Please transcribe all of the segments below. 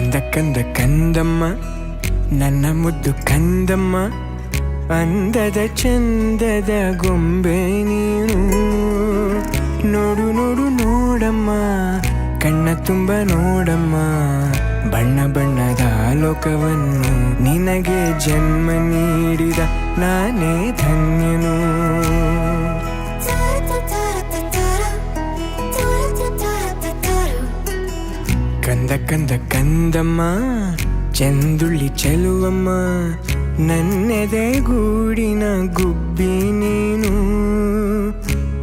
ಕಂದ ಕಂದ ಕಂದಮ್ಮ ನನ್ನ ಮುದ್ದು ಕಂದಮ್ಮ, ಅಂದದ ಚಂದದ ಗೊಂಬೆ ನೀನು. ನೋಡು ನೋಡು ನೋಡಮ್ಮ, ಕಣ್ಣ ತುಂಬ ನೋಡಮ್ಮ, ಬಣ್ಣ ಬಣ್ಣದ ಲೋಕವನ್ನು ನಿನಗೆ ಜನ್ಮ ನೀಡಿದ ನಾನೇ ಧನ್ಯನು. ಕಂದ ಕಂದ ಕಂದಮ್ಮ ಚಂದುಳ್ಳಿ ಚೆಲುವಮ್ಮ, ನನ್ನೆದೆ ಗೂಡಿನ ಗುಬ್ಬಿ ನೀನು.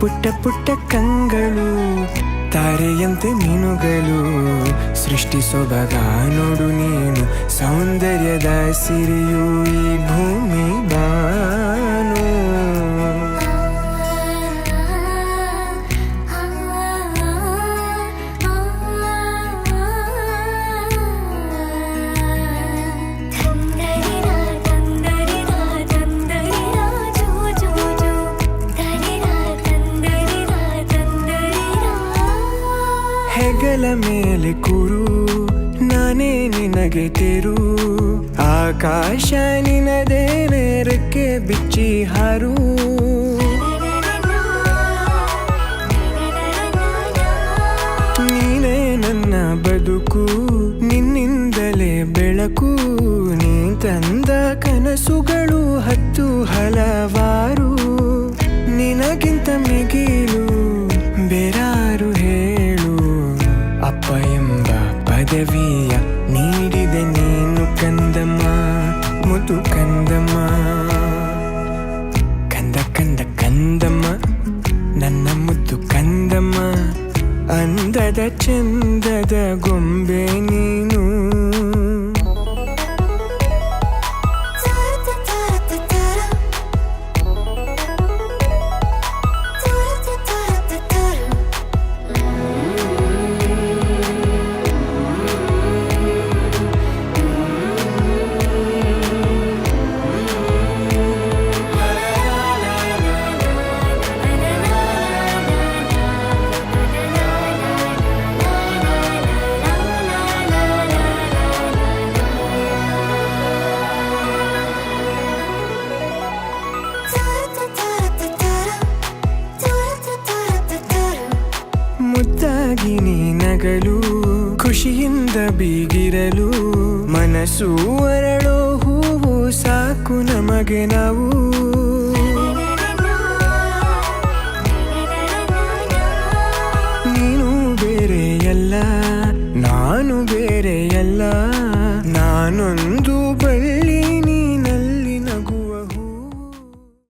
ಪುಟ್ಟ ಪುಟ್ಟ ಕಂಗಳು ತಾರೆಯಂತೆ ಮೀನುಗಳು, ಸೃಷ್ಟಿ ಸೊಬಗ ನೋಡು ನೀನು, ಸೌಂದರ್ಯದ ಸಿರಿಯು ಈ ಭೂಮಿ ಬಾನು. ಹೆಗಲ ಮೇಲೆ ಕೂರು, ನಾನೇ ನಿನಗೆ ತೆರು, ಆಕಾಶ ನಿನದೇ ನೇರಕ್ಕೆ ಬಿಚ್ಚಿ ಹಾರು. ನೀನೇ ನನ್ನ ಬದುಕು, ನಿನ್ನಿಂದಲೇ ಬೆಳಕು, ನೀ ತಂದ ಕನಸುಗಳು ಹತ್ತು ಹಲವಾರು. ನಿನಗಿಂತ ಮಿಗಿಲು ಬೇರಾರು ಹೇಳು, ಅಪ್ಪ ಎಂಬ ಪದವಿಯ ನೀಡಿದೆ ನೀನು ಕಂದಮ್ಮ, ಮುದು ಕಂದಮ್ಮ. ಕಂದ ಕಂದ ಕಂದಮ್ಮ ನನ್ನ ಮುದ್ದು ಕಂದಮ್ಮ, ಅಂದದ ಚಂದದ ಗೊಂಬೆ ನೀನು. ಮುದ್ದಾಗಿ ನೀ ನಗಲು, ಖುಷಿಯಿಂದ ಬೀಗಿರಲು, ಮನಸ್ಸು ಅರಳೋ ಹೂವು ಸಾಕು ನಮಗೆ ನಾವು. ನೀನು ಬೇರೆಯಲ್ಲ, ನಾನು ಬೇರೆಯಲ್ಲ,